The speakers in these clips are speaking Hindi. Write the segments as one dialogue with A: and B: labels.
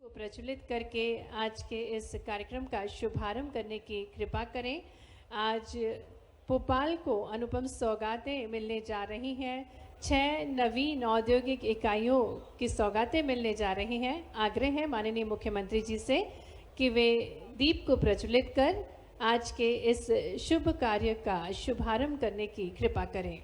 A: को प्रज्वलित करके आज के इस कार्यक्रम का शुभारंभ करने की कृपा करें। आज भोपाल को अनुपम सौगातें मिलने जा रही हैं। 6 नवीन औद्योगिक इकाइयों की सौगातें मिलने जा रही हैं। आग्रह है माननीय मुख्यमंत्री जी से कि वे दीप को प्रज्वलित कर आज के इस शुभ कार्य का शुभारंभ करने की कृपा करें।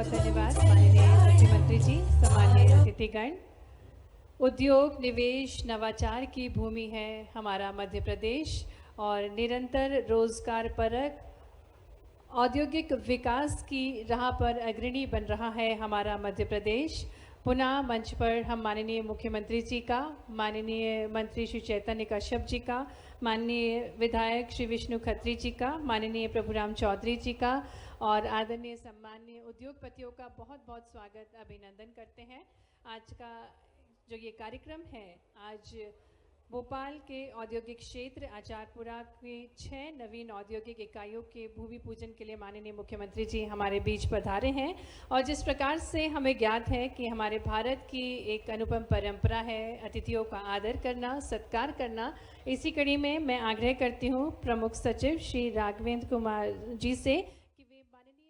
A: धन्यवाद माननीय मुख्यमंत्री जी। सम्माननीय अतिथिगण, उद्योग, निवेश, नवाचार की भूमि है हमारा मध्य प्रदेश और निरंतर रोजगार परक औद्योगिक विकास की राह पर अग्रणी बन रहा है हमारा मध्य प्रदेश। पुनः मंच पर हम माननीय मुख्यमंत्री जी का, माननीय मंत्री श्री चैतन्य कश्यप जी का, माननीय विधायक श्री विष्णु खत्री जी का, माननीय प्रभुराम चौधरी जी का और आदरणीय सम्माननीय उद्योगपतियों का बहुत बहुत स्वागत अभिनंदन करते हैं। आज का जो ये कार्यक्रम है, आज भोपाल के औद्योगिक क्षेत्र आचारपुरा की 6 नवीन औद्योगिक इकाइयों के भूमि पूजन के लिए माननीय मुख्यमंत्री जी हमारे बीच पधारे हैं। और जिस प्रकार से हमें ज्ञात है कि हमारे भारत की एक अनुपम परंपरा है अतिथियों का आदर करना, सत्कार करना, इसी कड़ी में मैं आग्रह करती हूँ प्रमुख सचिव श्री राघवेंद्र कुमार जी से कि वे माननीय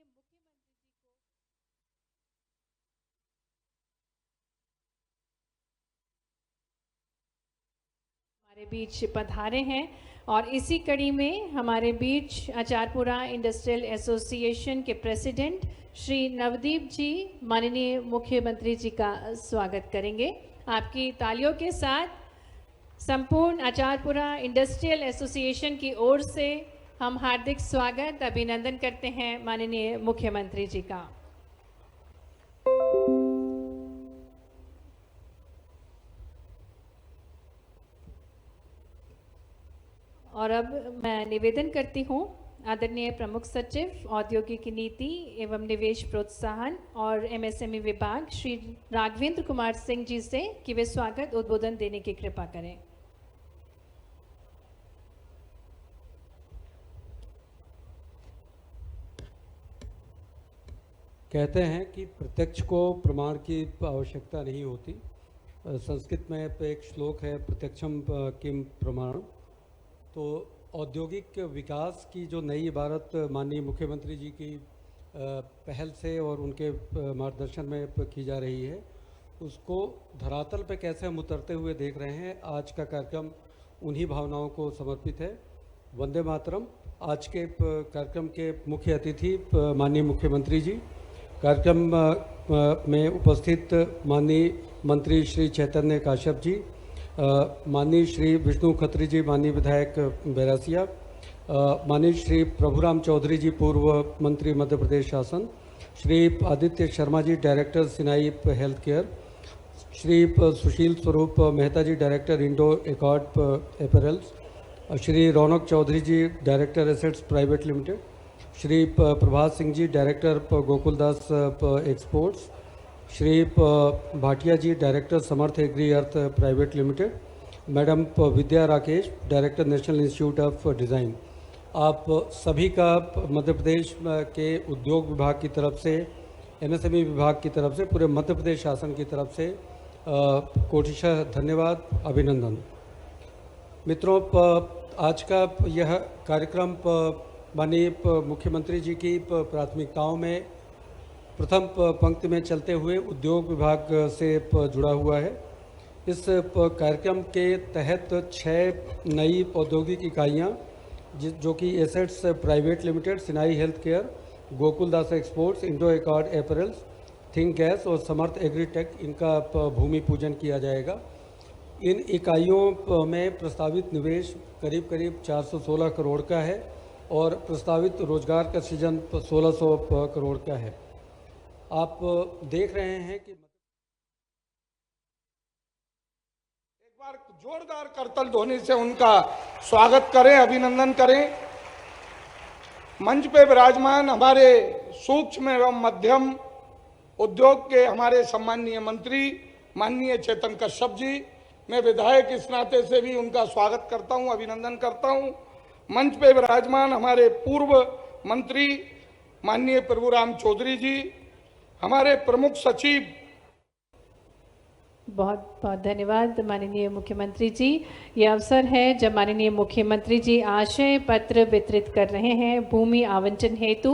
A: हमारे बीच पधारे हैं। और इसी कड़ी में हमारे बीच आचारपुरा इंडस्ट्रियल एसोसिएशन के प्रेसिडेंट श्री नवदीप जी माननीय मुख्यमंत्री जी का स्वागत करेंगे। आपकी तालियों के साथ संपूर्ण आचारपुरा इंडस्ट्रियल एसोसिएशन की ओर से हम हार्दिक स्वागत अभिनंदन करते हैं माननीय मुख्यमंत्री जी का। और अब मैं निवेदन करती हूँ आदरणीय प्रमुख सचिव औद्योगिक नीति एवं निवेश प्रोत्साहन और एमएसएमई विभाग श्री राघवेंद्र कुमार सिंह जी से कि वे स्वागत उद्बोधन देने की कृपा करें।
B: कहते हैं कि प्रत्यक्ष को प्रमाण की आवश्यकता नहीं होती। संस्कृत में एक श्लोक है, प्रत्यक्षम किम प्रमाण। तो औद्योगिक विकास की जो नई इबारत माननीय मुख्यमंत्री जी की पहल से और उनके मार्गदर्शन में की जा रही है, उसको धरातल पे कैसे हम उतरते हुए देख रहे हैं। आज का कार्यक्रम उन्हीं भावनाओं को समर्पित है। वंदे मातरम। आज के कार्यक्रम के मुख्य अतिथि माननीय मुख्यमंत्री जी, कार्यक्रम में उपस्थित माननीय मंत्री श्री चैतन्य काश्यप जी, माननीय श्री विष्णु खत्री जी, माननीय विधायक बैरासिया, माननीय श्री प्रभुराम चौधरी जी पूर्व मंत्री मध्य प्रदेश शासन, Shri Aditya Sharma ji director Sinai health care, Shri Sushil Swaroop Mehta ji director Indo accord apparels, Shri Raunak Chaudhary ji director assets private limited, Shri Prabhat Singh ji director Gokuldas exports, Shri Bhatia ji director Samarth agri earth private limited, madam Vidya Rakesh, director national institute of design. आप सभी का मध्य प्रदेश के उद्योग विभाग की तरफ से, एमएसएमई विभाग की तरफ से, पूरे मध्य प्रदेश शासन की तरफ से कोटिशः धन्यवाद, अभिनंदन। मित्रों, आज का यह कार्यक्रम माननीय मुख्यमंत्री जी की प्राथमिकताओं में प्रथम पंक्ति में चलते हुए उद्योग विभाग से जुड़ा हुआ है। इस कार्यक्रम के तहत 6 नई औद्योगिक इकाइयाँ जो कि assets private limited, Sinai health care, Gokuldas exports, Indo accord apparels, think gas और समर्थ एग्रीटेक, इनका भूमि पूजन किया जाएगा। इन इकाइयों में प्रस्तावित निवेश करीब 416 करोड़ का है और प्रस्तावित रोजगार का सृजन 1600 करोड़ का है। आप देख रहे हैं कि
C: एक बार जोरदार करतल ध्वनि से उनका स्वागत करें, अभिनंदन करें। मंच पे विराजमान हमारे सूक्ष्म एवं मध्यम उद्योग के हमारे सम्माननीय मंत्री माननीय चेतन कश्यप जी, मैं विधायक इस नाते से भी उनका स्वागत करता हूं, अभिनंदन करता हूं। मंच पे विराजमान हमारे पूर्व मंत्री माननीय प्रभुराम चौधरी जी, हमारे प्रमुख सचिव।
A: बहुत बहुत धन्यवाद माननीय मुख्यमंत्री जी। ये अवसर है जब माननीय मुख्यमंत्री जी आशय पत्र वितरित कर रहे हैं भूमि आवंटन हेतु,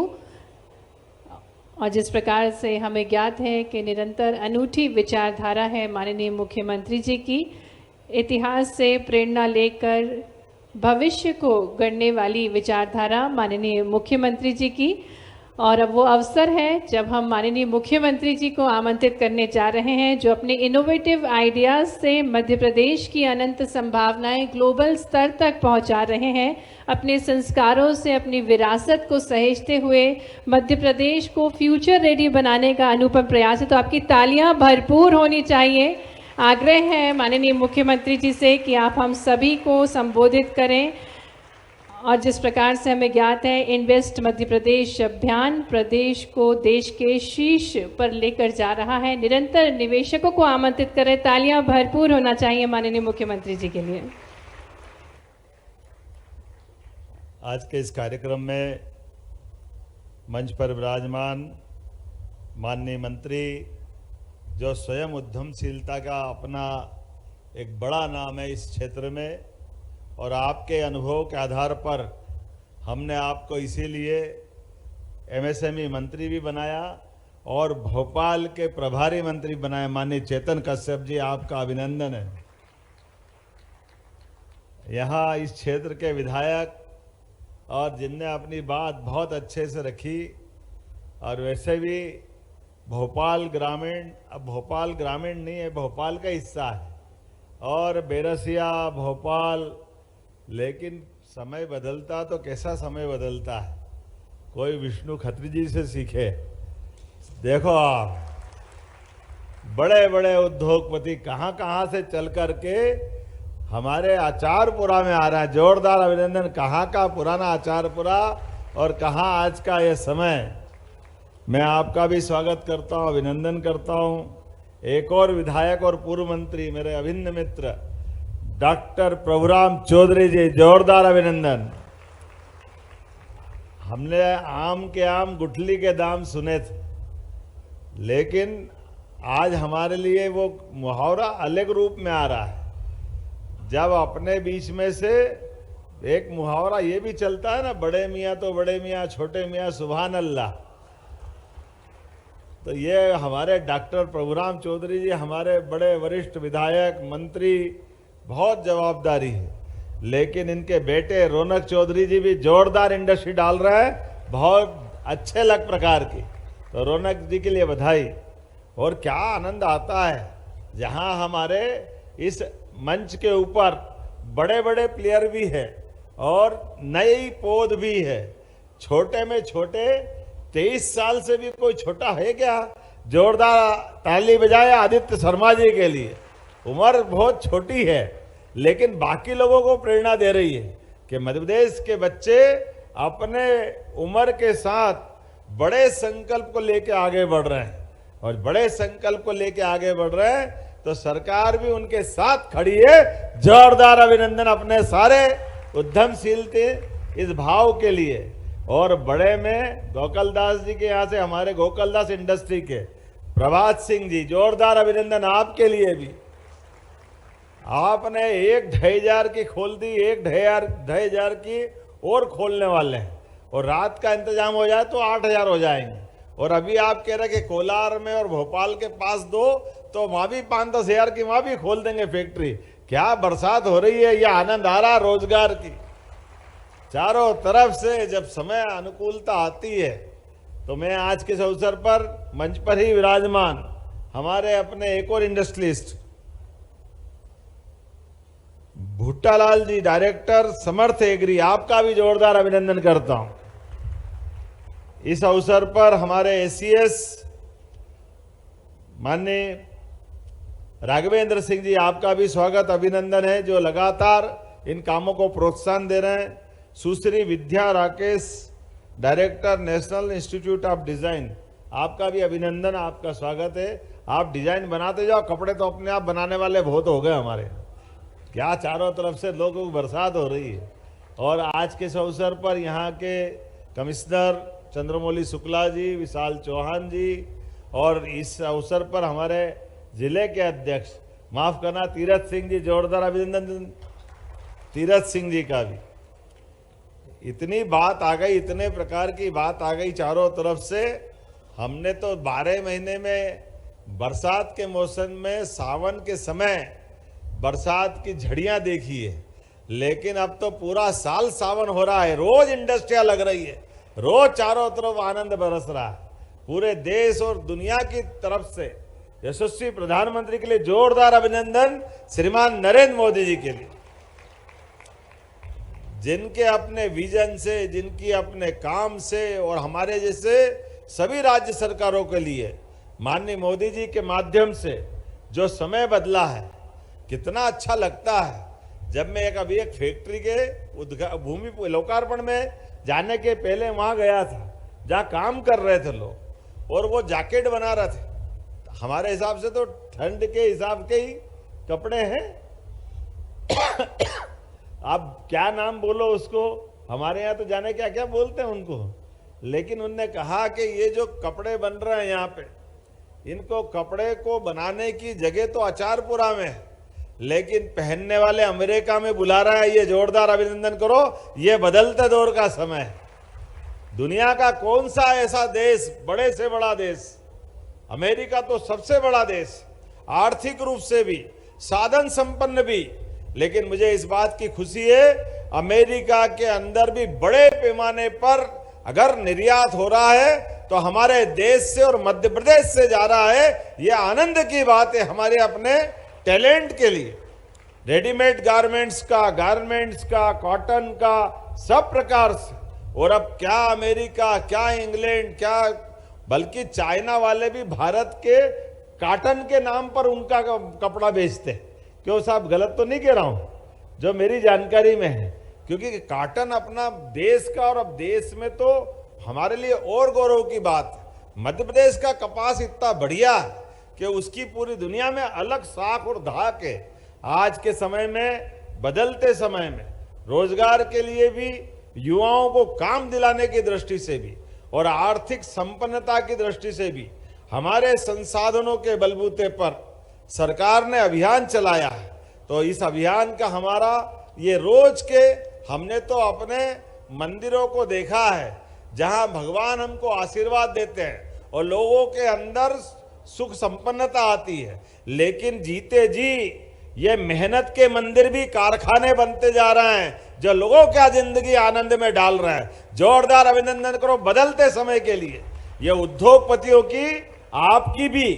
A: और जिस प्रकार से हमें ज्ञात है कि निरंतर अनूठी विचारधारा है माननीय मुख्यमंत्री जी की, इतिहास से प्रेरणा लेकर भविष्य को गढ़ने वाली विचारधारा माननीय मुख्यमंत्री जी की। और अब वो अवसर है जब हम माननीय मुख्यमंत्री जी को आमंत्रित करने जा रहे हैं, जो अपने इनोवेटिव आइडियाज़ से मध्य प्रदेश की अनंत संभावनाएं ग्लोबल स्तर तक पहुंचा रहे हैं। अपने संस्कारों से अपनी विरासत को सहेजते हुए मध्य प्रदेश को फ्यूचर रेडी बनाने का अनुपम प्रयास है। तो आपकी तालियां भरपूर होनी चाहिए। आग्रह है माननीय मुख्यमंत्री जी से कि आप हम सभी को संबोधित करें। और जिस प्रकार से हमें ज्ञात है, इन्वेस्ट मध्य प्रदेश अभियान प्रदेश को देश के शीर्ष पर लेकर जा रहा है। निरंतर निवेशकों को आमंत्रित करें। तालियां भरपूर होना चाहिए माननीय मुख्यमंत्री जी के लिए।
D: आज के इस कार्यक्रम में मंच पर विराजमान माननीय मंत्री, जो स्वयं उद्यमशीलता का अपना एक बड़ा नाम है इस क्षेत्र में, और आपके अनुभव के आधार पर हमने आपको इसीलिए एमएसएमई मंत्री भी बनाया और भोपाल के प्रभारी मंत्री बनाए। माननीय चेतन कश्यप जी, आपका अभिनंदन है। यहाँ इस क्षेत्र के विधायक और जिनने अपनी बात बहुत अच्छे से रखी, और वैसे भी भोपाल ग्रामीण, अब भोपाल ग्रामीण नहीं है, भोपाल का हिस्सा है, और बेरसिया भोपाल, लेकिन समय बदलता तो कैसा समय बदलता है, कोई विष्णु खत्री जी से सीखे। देखो आप, बड़े बड़े उद्योगपति कहाँ कहाँ से चल करके हमारे आचारपुरा में आ रहा है। जोरदार अभिनंदन। कहाँ का पुराना आचारपुरा और कहाँ आज का ये समय। मैं आपका भी स्वागत करता हूँ, अभिनंदन करता हूँ। एक और विधायक और पूर्व मंत्री, मेरे अभिन्न मित्र डॉक्टर प्रभुराम चौधरी जी, जोरदार अभिनंदन। हमने आम के आम गुठली के दाम सुने थे, लेकिन आज हमारे लिए वो मुहावरा अलग रूप में आ रहा है। जब अपने बीच में से एक मुहावरा ये भी चलता है ना, बड़े मियाँ तो बड़े मियाँ, छोटे मियाँ सुभान अल्लाह। तो ये हमारे डॉक्टर प्रभुराम चौधरी जी हमारे बड़े वरिष्ठ विधायक, मंत्री, बहुत जवाबदारी है, लेकिन इनके बेटे रौनक चौधरी जी भी जोरदार इंडस्ट्री डाल रहे हैं, बहुत अच्छे लग प्रकार की। तो रौनक जी के लिए बधाई। और क्या आनंद आता है जहां हमारे इस मंच के ऊपर बड़े बड़े प्लेयर भी है और नई पौध भी है। छोटे में छोटे 23 साल से भी कोई छोटा है क्या? जोरदार ताली बजाए आदित्य शर्मा जी के लिए। उम्र बहुत छोटी है, लेकिन बाकी लोगों को प्रेरणा दे रही है कि मध्य प्रदेश के बच्चे अपने उम्र के साथ बड़े संकल्प को लेकर आगे बढ़ रहे हैं, और बड़े संकल्प को लेकर आगे बढ़ रहे हैं तो सरकार भी उनके साथ खड़ी है। जोरदार अभिनंदन अपने सारे उद्यमशील थे इस भाव के लिए। और बड़े में गोकुलदास जी के यहाँ से हमारे गोकुलदास इंडस्ट्री के प्रभात सिंह जी, जोरदार अभिनंदन आपके लिए भी। आपने 1,500 की खोल दी, 1,500 की और खोलने वाले हैं, और रात का इंतजाम हो जाए तो 8,000 हो जाएंगे। और अभी आप कह रहे कि कोलार में और भोपाल के पास दो, तो वहां भी 5-10 हजार की वहां भी खोल देंगे फैक्ट्री। क्या बरसात हो रही है, यह आनंद आ रहा रोजगार की चारों तरफ से। जब समय अनुकूलता आती है तो मैं आज के इस अवसर पर मंच पर ही विराजमान हमारे अपने एक और इंडस्ट्रियलिस्ट भुट्टालाल जी, डायरेक्टर समर्थ एग्री, आपका भी जोरदार अभिनंदन करता हूं। इस अवसर पर हमारे एसीएस माननीय राघवेंद्र सिंह जी, आपका भी स्वागत अभिनंदन है, जो लगातार इन कामों को प्रोत्साहन दे रहे हैं। Sushri Vidya Rakesh, director national institute of design, आपका भी अभिनंदन, आपका स्वागत है। आप डिजाइन बनाते जाओ, कपड़े तो अपने आप बनाने वाले बहुत हो गए हमारे। क्या चारों तरफ से लोगों को बरसात हो रही है। और आज के इस अवसर पर यहाँ के कमिश्नर चंद्रमौली शुक्ला जी, विशाल चौहान जी, और इस अवसर पर हमारे जिले के अध्यक्ष, माफ करना, तीरथ सिंह जी, जोरदार अभिनंदन तीरथ सिंह जी का भी। इतनी बात आ गई, इतने प्रकार की बात आ गई चारों तरफ से। हमने तो 12 महीने में बरसात के मौसम में सावन के समय बरसात की झड़ियां देखी है, लेकिन अब तो पूरा साल सावन हो रहा है, रोज इंडस्ट्रियां लग रही है, रोज चारों तरफ आनंद बरस रहा है। पूरे देश और दुनिया की तरफ से यशस्वी प्रधानमंत्री के लिए जोरदार अभिनंदन, श्रीमान नरेंद्र मोदी जी के लिए, जिनके अपने विजन से, जिनकी अपने काम से, और हमारे जैसे सभी राज्य सरकारों के लिए माननीय मोदी जी के माध्यम से जो समय बदला है, कितना अच्छा लगता है। जब मैं अभी एक फैक्ट्री के भूमि लोकार्पण में जाने के पहले वहां गया था, जहां काम कर रहे थे लोग, और वो जैकेट बना रहे थे। हमारे हिसाब से तो ठंड के हिसाब के ही कपड़े हैं। आप क्या नाम बोलो उसको, हमारे यहाँ तो जाने क्या क्या बोलते हैं उनको, लेकिन उनने कहा कि ये जो कपड़े बन रहे हैं यहाँ पे, इनको कपड़े को बनाने की जगह तो अचारपुरा में है, लेकिन पहनने वाले अमेरिका में बुला रहा है। ये जोरदार अभिनंदन करो, ये बदलते दौर का समय है। दुनिया का कौन सा ऐसा देश, बड़े से बड़ा देश, अमेरिका तो सबसे बड़ा देश, आर्थिक रूप से भी, साधन संपन्न भी, लेकिन मुझे इस बात की खुशी है अमेरिका के अंदर भी बड़े पैमाने पर अगर निर्यात हो रहा है तो हमारे देश से और मध्य प्रदेश से जा रहा है। यह आनंद की बात है हमारे अपने टैलेंट के लिए। रेडीमेड गारमेंट्स का, कॉटन का, सब प्रकार से। और अब क्या अमेरिका, क्या इंग्लैंड, क्या बल्कि चाइना वाले भी भारत के कॉटन के नाम पर उनका कपड़ा बेचते हैं। क्यों साहब, गलत तो नहीं कह रहा हूं, जो मेरी जानकारी में है, क्योंकि कॉटन अपना देश का, और अब देश में तो हमारे लिए और गौरव की बात है। मध्य प्रदेश का कपास इतना बढ़िया है कि उसकी पूरी दुनिया में अलग साख और धाक है। आज के समय में, बदलते समय में, रोजगार के लिए भी, युवाओं को काम दिलाने की दृष्टि से भी, और आर्थिक संपन्नता की दृष्टि से भी हमारे संसाधनों के बलबूते पर सरकार ने अभियान चलाया है। तो इस अभियान का हमारा ये रोज के, हमने तो अपने मंदिरों को देखा है जहां भगवान हमको आशीर्वाद देते हैं और लोगों के अंदर सुख संपन्नता आती है, लेकिन जीते जी ये मेहनत के मंदिर भी कारखाने बनते जा रहे हैं जो लोगों का जिंदगी आनंद में डाल रहे हैं। जोरदार अभिनंदन करो बदलते समय के लिए। ये उद्योगपतियों की, आपकी भी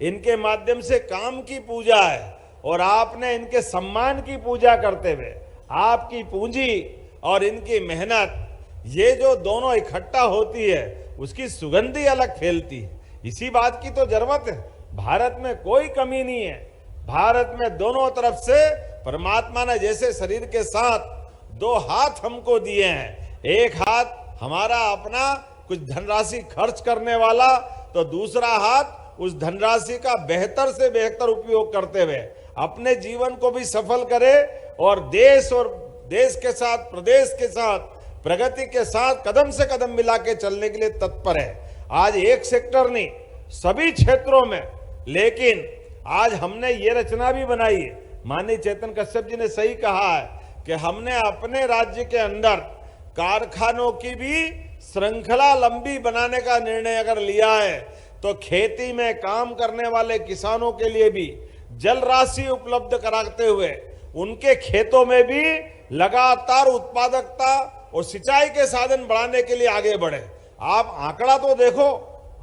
D: इनके माध्यम से काम की पूजा है, और आपने इनके सम्मान की पूजा करते हुए आपकी पूंजी और इनकी मेहनत, ये जो दोनों इकट्ठा होती है उसकी सुगंधी अलग फैलती है। इसी बात की तो जरूरत है। भारत में कोई कमी नहीं है। भारत में दोनों तरफ से परमात्मा ने जैसे शरीर के साथ दो हाथ हमको दिए हैं, एक हाथ हमारा अपना कुछ धनराशि खर्च करने वाला, तो दूसरा हाथ उस धनराशि का बेहतर से बेहतर उपयोग करते हुए अपने जीवन को भी सफल करे और देश के साथ, प्रदेश के साथ, प्रगति के साथ कदम से कदम मिला के चलने के लिए तत्पर है। आज एक सेक्टर नहीं, सभी क्षेत्रों में। लेकिन आज हमने ये रचना भी बनाई है, माननीय चेतन कश्यप जी ने सही कहा है कि हमने अपने राज्य के अंदर कारखानों की भी श्रृंखला लंबी बनाने का निर्णय अगर लिया है तो खेती में काम करने वाले किसानों के लिए भी जल राशि उपलब्ध कराते हुए उनके खेतों में भी लगातार उत्पादकता और सिंचाई के साधन बढ़ाने के लिए आगे बढ़े। आप आंकड़ा तो देखो,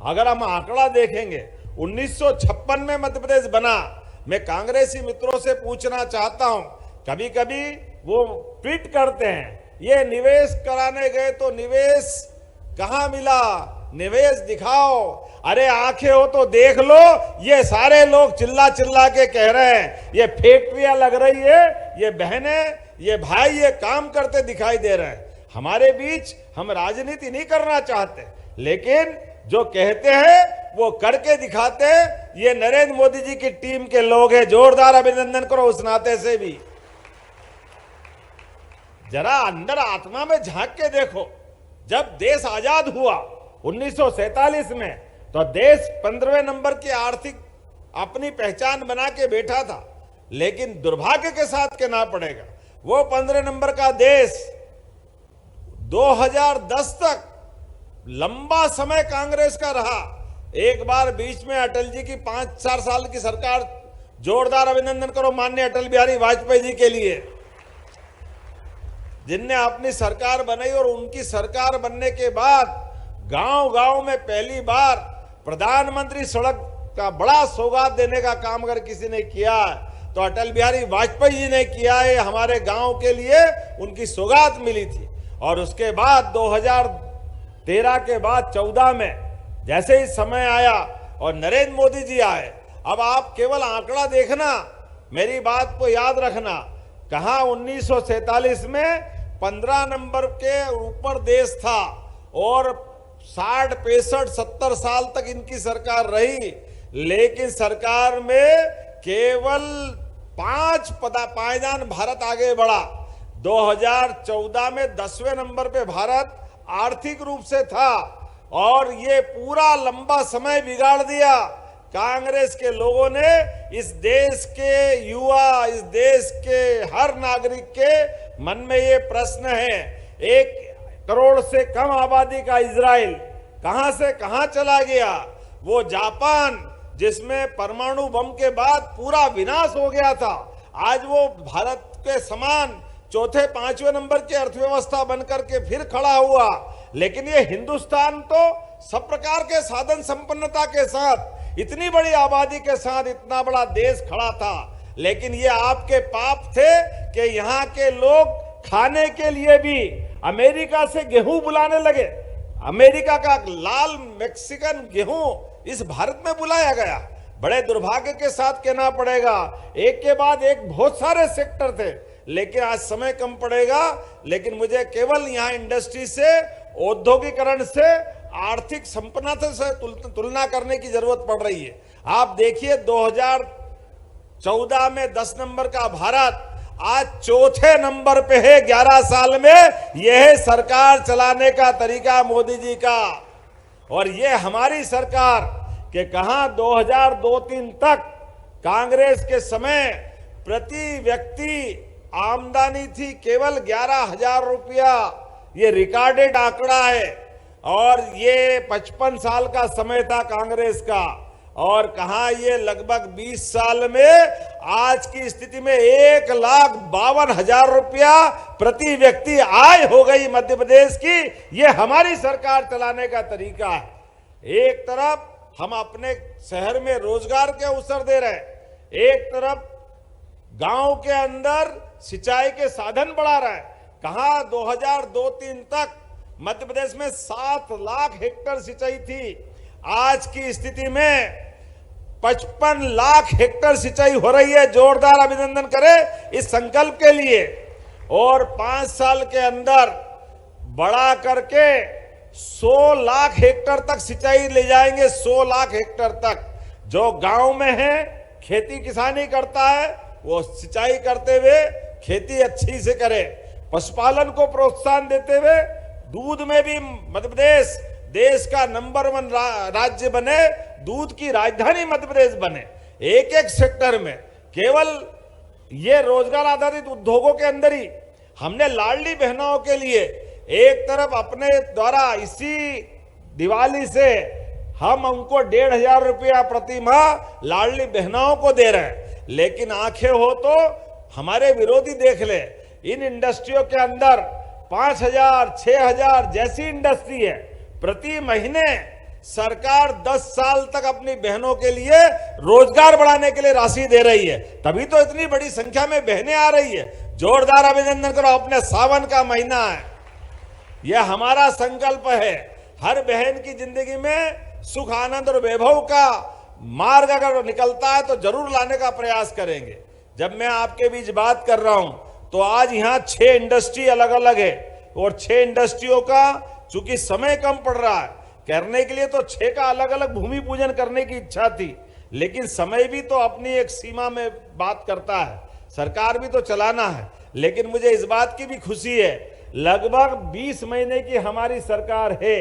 D: अगर हम आंकड़ा देखेंगे 1956 में मध्य प्रदेश बना। मैं कांग्रेसी मित्रों से पूछना चाहता हूं, कभी कभी वो ट्वीट करते हैं ये निवेश कराने गए तो निवेश कहां मिला, निवेश दिखाओ। अरे आंखें हो तो देख लो, ये सारे लोग चिल्ला चिल्ला के कह रहे हैं ये फैक्ट्रियां लग रही है, ये बहनें, ये भाई ये काम करते दिखाई दे रहे हैं। हमारे बीच हम राजनीति नहीं करना चाहते, लेकिन जो कहते हैं वो करके दिखाते हैं। ये नरेंद्र मोदी जी की टीम के लोग हैं, जोरदार अभिनंदन करो उस नाते से भी। जरा अंदर आत्मा में झांक के देखो, जब देश आजाद हुआ 1947 में तो देश 15वें नंबर की आर्थिक अपनी पहचान बना के बैठा था, लेकिन दुर्भाग्य के साथ कहना पड़ेगा वो 15 नंबर का देश 2010 तक लंबा समय कांग्रेस का रहा। एक बार बीच में अटल जी की 5-4 साल की सरकार, जोरदार अभिनंदन करो माननीय अटल बिहारी वाजपेयी जी के लिए, जिनने अपनी सरकार बनाई। और उनकी सरकार बनने के बाद गांव-गांव में पहली बार प्रधानमंत्री सड़क का बड़ा सौगात देने का काम अगर किसी ने किया तो अटल बिहारी वाजपेयी जी ने किया है। हमारे गांव के लिए उनकी सौगात मिली थी। और उसके बाद 2013 के बाद 14 में जैसे ही समय आया और नरेंद्र मोदी जी आए, अब आप केवल आंकड़ा देखना, मेरी बात को याद रखना, कहां 1947 में 15 नंबर के ऊपर देश था और 60, 65, 70 साल तक इनकी सरकार रही, लेकिन सरकार में केवल 5 पायदान भारत आगे बढ़ा। 2014 में 10वें नंबर पे भारत आर्थिक रूप से था और ये पूरा लंबा समय बिगाड़ दिया कांग्रेस के लोगों ने। इस देश के युवा, इस देश के हर नागरिक के मन में ये प्रश्न है, 1 करोड़ से कम आबादी का इजराइल कहां से कहां चला गया? वो जापान जिसमें परमाणु बम के बाद पूरा विनाश हो गया था, आज वो भारत के समान 4, 5वें नंबर की अर्थव्यवस्था बनकर के फिर खड़ा हुआ। लेकिन ये हिंदुस्तान तो सब प्रकार के साधन संपन्नता के साथ, इतनी बड़ी आबादी के साथ इतना बड़ा देश खड़ा था, लेकिन ये आपके पाप थे कि यहाँ के लोग खाने के लिए भी अमेरिका से गेहूं बुलाने लगे। अमेरिका का लाल मैक्सिकन गेहूं इस भारत में बुलाया गया। बड़े दुर्भाग्य के साथ कहना पड़ेगा, एक के बाद एक बहुत सारे सेक्टर थे, लेकिन आज समय कम पड़ेगा। लेकिन मुझे केवल यहाँ इंडस्ट्री से, औद्योगिकरण से, आर्थिक संपन्नता से तुलना करने की जरूरत पड़ रही है। आप देखिए 2014 में 10 नंबर का भारत आज 4थे नंबर पे है। 11 साल में यह सरकार चलाने का तरीका मोदी जी का। और ये हमारी सरकार के कहां 2002-3 तक कांग्रेस के समय प्रति व्यक्ति आमदनी थी केवल 11,000 रुपया। ये रिकॉर्डेड आंकड़ा है और ये 55 साल का समय था कांग्रेस का। और कहा ये लगभग 20 साल में आज की स्थिति में 1,52,000 रुपया प्रति व्यक्ति आय हो गई मध्य प्रदेश की। ये हमारी सरकार चलाने का तरीका है। एक तरफ हम अपने शहर में रोजगार के अवसर दे रहे हैं, एक तरफ गांव के अंदर सिंचाई के साधन बढ़ा रहा है। कहा 2002-3 तक मध्य प्रदेश में 7 लाख हेक्टेयर सिंचाई थी, आज की स्थिति में 55 लाख हेक्टेयर सिंचाई हो रही है। जोरदार अभिनंदन करें इस संकल्प के लिए। और 5 साल के अंदर बढ़ा करके 100 लाख हेक्टेयर तक सिंचाई ले जाएंगे, 100 लाख हेक्टेयर तक। जो गांव में है खेती किसानी करता है वो सिंचाई करते हुए खेती अच्छी से करे, पशुपालन को प्रोत्साहन देते हुए दूध में भी मध्य प्रदेश देश का नंबर 1 राज्य बने, दूध की राजधानी मध्य प्रदेश बने। एक एक सेक्टर में केवल ये रोजगार आधारित उद्योगों के अंदर ही हमने लाडली बहनों के लिए एक तरफ अपने द्वारा इसी दिवाली से हम उनको 1,500 रुपया प्रति माह लाडली बहनों को दे रहे हैं, लेकिन आंखें हो तो हमारे विरोधी देख ले, इन इंडस्ट्रियों के अंदर 5,000 6,000 जैसी इंडस्ट्री है, प्रति महीने सरकार 10 साल तक अपनी बहनों के लिए रोजगार बढ़ाने के लिए राशि दे रही है, तभी तो इतनी बड़ी संख्या में बहनें आ रही है। जोरदार अभिनंदन करो, अपने सावन का महीना है, यह हमारा संकल्प है, हर बहन की जिंदगी में सुख आनंद और वैभव का मार्ग अगर निकलता है तो जरूर लाने का प्रयास करेंगे। जब मैं आपके बीच बात कर रहा हूं तो आज यहां 6 इंडस्ट्री अलग अलग है और 6 इंडस्ट्रियों का चूंकि समय कम पड़ रहा है करने के लिए, तो 6 का अलग अलग भूमि पूजन करने की इच्छा थी, लेकिन समय भी तो अपनी एक सीमा में बात करता है, सरकार भी तो चलाना है। लेकिन मुझे इस बात की भी खुशी है, लगभग 20 महीने की हमारी सरकार है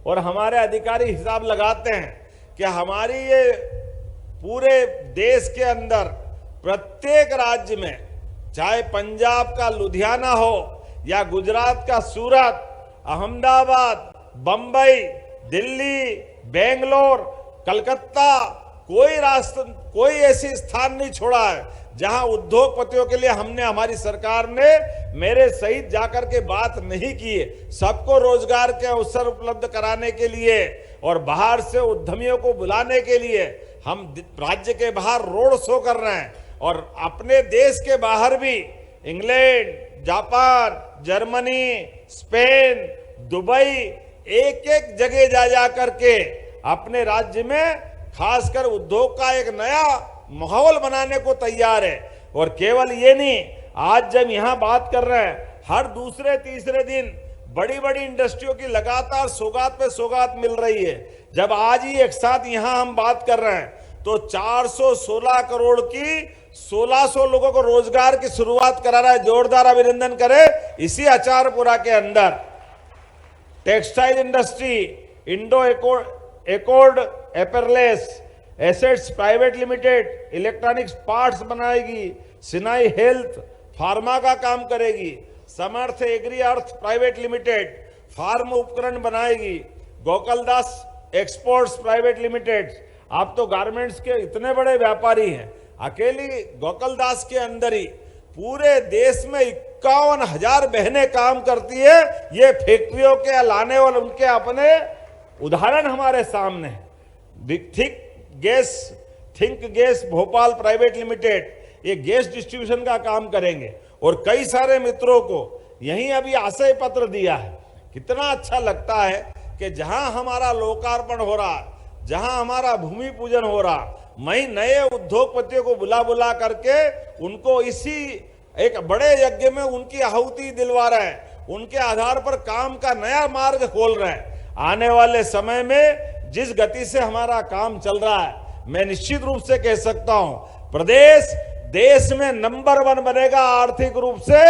D: और हमारे अधिकारी हिसाब लगाते हैं कि हमारी ये पूरे देश के अंदर प्रत्येक राज्य में, चाहे पंजाब का लुधियाना हो या गुजरात का सूरत, अहमदाबाद, बंबई, दिल्ली, बेंगलोर, कलकत्ता, कोई ऐसी स्थान नहीं छोड़ा है जहां उद्योगपतियों के लिए हमने, हमारी सरकार ने मेरे सहित जाकर के बात नहीं की है। सबको रोजगार के अवसर उपलब्ध कराने के लिए और बाहर से उद्यमियों को बुलाने के लिए हम राज्य के बाहर रोड शो कर रहे हैं और अपने देश के बाहर भी England, Japan, Germany, Spain, Dubai, एक एक जगह जा करके अपने राज्य में खासकर उद्योग का एक नया माहौल बनाने को तैयार है। और केवल ये नहीं, आज जब यहां बात कर रहे हैं, हर दूसरे तीसरे दिन बड़ी बड़ी इंडस्ट्रियों की लगातार सौगात पे सौगात मिल रही है। जब आज ही एक साथ यहां हम बात कर रहे हैं तो 416 करोड़ की 1600 लोगों को रोजगार की शुरुआत करा रहा है। जोरदार अभिनंदन करें। इसी अचारपुरा के अंदर textile industry, Indo accord apparels assets private limited electronics parts बनाएगी, सिनाई हेल्थ फार्मा का काम करेगी, Samarth agri earth private limited farm उपकरण बनाएगी, गोकुलदास एक्सपोर्ट्स प्राइवेट लिमिटेड। आप तो गारमेंट्स के इतने बड़े व्यापारी हैं, अकेली गोकुलदास के अंदर ही पूरे देश में 51,000 बहनें काम करती है। ये फैक्ट्रियों के लाने वाले उनके अपने उदाहरण हमारे सामने हैं। Think gas Bhopal private limited ये गैस डिस्ट्रीब्यूशन का काम करेंगे और कई सारे मित्रों को यहीं अभी आशय पत्र दिया है। कितना अच्छा लगता है कि जहां हमारा लोकार्पण हो रहा, जहां हमारा भूमि पूजन हो रहा, वहीं नए उद्योगपतियों को बुला करके उनको इसी एक बड़े यज्ञ में उनकी आहुति दिलवा रहे हैं, उनके आधार पर काम का नया मार्ग खोल रहे हैं। आने वाले समय में जिस गति से हमारा काम चल रहा है, मैं निश्चित रूप से कह सकता हूं प्रदेश देश में नंबर 1 बनेगा। आर्थिक रूप से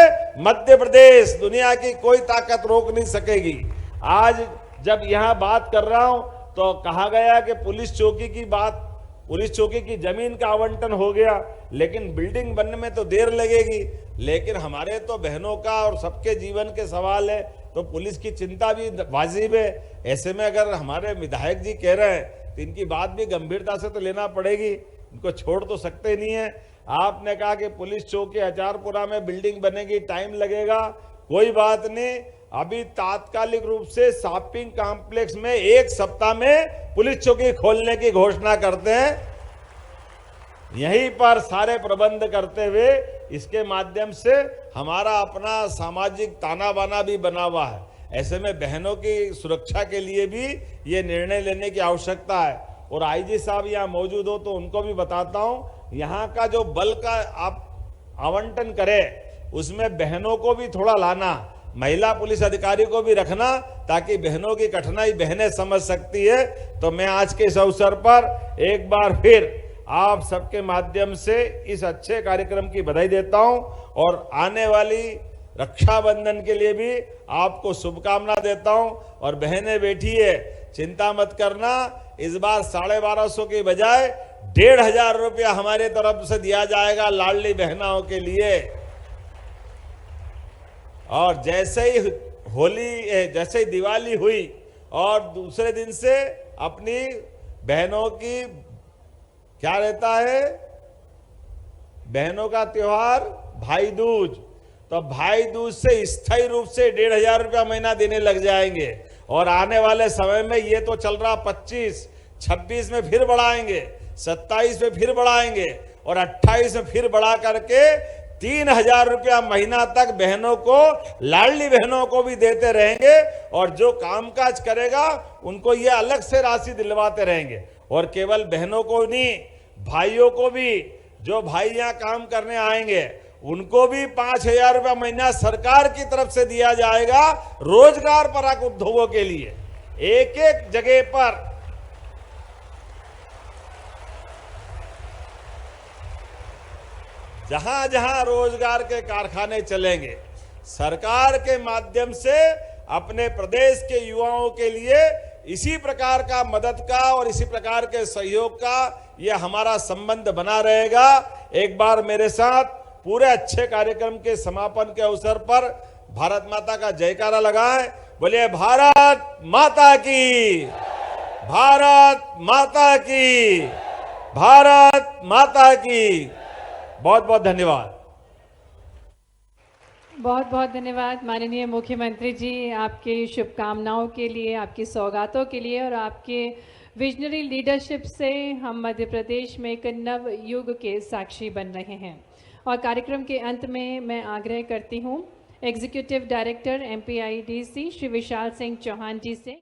D: मध्य प्रदेश दुनिया की कोई ताकत रोक नहीं सकेगी। आज जब यहां बात कर रहा हूं तो कहा गया कि पुलिस चौकी की जमीन का आवंटन हो गया, लेकिन बिल्डिंग बनने में तो देर लगेगी। लेकिन हमारे तो बहनों का और सबके जीवन के सवाल है, तो पुलिस की चिंता भी वाजिब है। ऐसे में अगर हमारे विधायक जी कह रहे हैं तो इनकी बात भी गंभीरता से तो लेना पड़ेगी, इनको छोड़ तो सकते नहीं है। आपने कहा कि पुलिस चौकी अचारपुरा में बिल्डिंग बनेगी, टाइम लगेगा, कोई बात नहीं। अभी तात्कालिक रूप से शॉपिंग कॉम्प्लेक्स में 1 सप्ताह में पुलिस चौकी खोलने की घोषणा करते हैं। यहीं पर सारे प्रबंध करते हुए इसके माध्यम से हमारा अपना सामाजिक ताना बाना भी बना हुआ है। ऐसे में बहनों की सुरक्षा के लिए भी ये निर्णय लेने की आवश्यकता है। और आईजी साहब यहाँ मौजूद हो तो उनको भी बताता हूँ, यहाँ का जो बल का आप आवंटन करें उसमें बहनों को भी थोड़ा लाना। महिला पुलिस अधिकारी को भी रखना, ताकि बहनों की कठिनाई बहनें समझ सकती है। तो मैं आज के इस अवसर पर एक बार फिर आप सबके माध्यम से इस अच्छे कार्यक्रम की बधाई देता हूं और आने वाली रक्षाबंधन के लिए भी आपको शुभकामना देता हूं। और बहनें बैठी है, चिंता मत करना, इस बार 1250 की बजाय 1500 रुपया हमारे तरफ से दिया जाएगा लाडली बहनाओं के लिए। और जैसे ही जैसे ही दिवाली हुई और दूसरे दिन से अपनी बहनों की क्या रहता है, बहनों का त्योहार भाई दूज, तो भाई दूज से स्थायी रूप से 1500 रुपया महीना देने लग जाएंगे। और आने वाले समय में ये तो चल रहा 25, 26 में फिर बढ़ाएंगे, 27 में फिर बढ़ाएंगे और 28 में फिर बढ़ा करके 3000 रुपया महीना तक बहनों को, लाडली बहनों को भी देते रहेंगे। और जो कामकाज करेगा उनको ये अलग से राशि दिलवाते रहेंगे। और केवल बहनों को नहीं, भाइयों को भी, जो भाई यहाँ काम करने आएंगे उनको भी 5000 रुपया महीना सरकार की तरफ से दिया जाएगा रोजगार परक उद्योगों के लिए। एक एक जगह पर जहां जहां रोजगार के कारखाने चलेंगे, सरकार के माध्यम से अपने प्रदेश के युवाओं के लिए इसी प्रकार का मदद का और इसी प्रकार के सहयोग का यह हमारा संबंध बना रहेगा। एक बार मेरे साथ पूरे अच्छे कार्यक्रम के समापन के अवसर पर भारत माता का जयकारा लगाएं। बोलिए भारत माता की, भारत माता की, भारत माता की। बहुत बहुत धन्यवाद।
A: बहुत बहुत धन्यवाद माननीय मुख्यमंत्री जी, आपके शुभकामनाओं के लिए, आपकी सौगातों के लिए और आपके विजनरी लीडरशिप से हम मध्य प्रदेश में एक नव युग के साक्षी बन रहे हैं। और कार्यक्रम के अंत में मैं आग्रह करती हूँ executive director MPIDC Shri Vishal Singh Chauhan जी से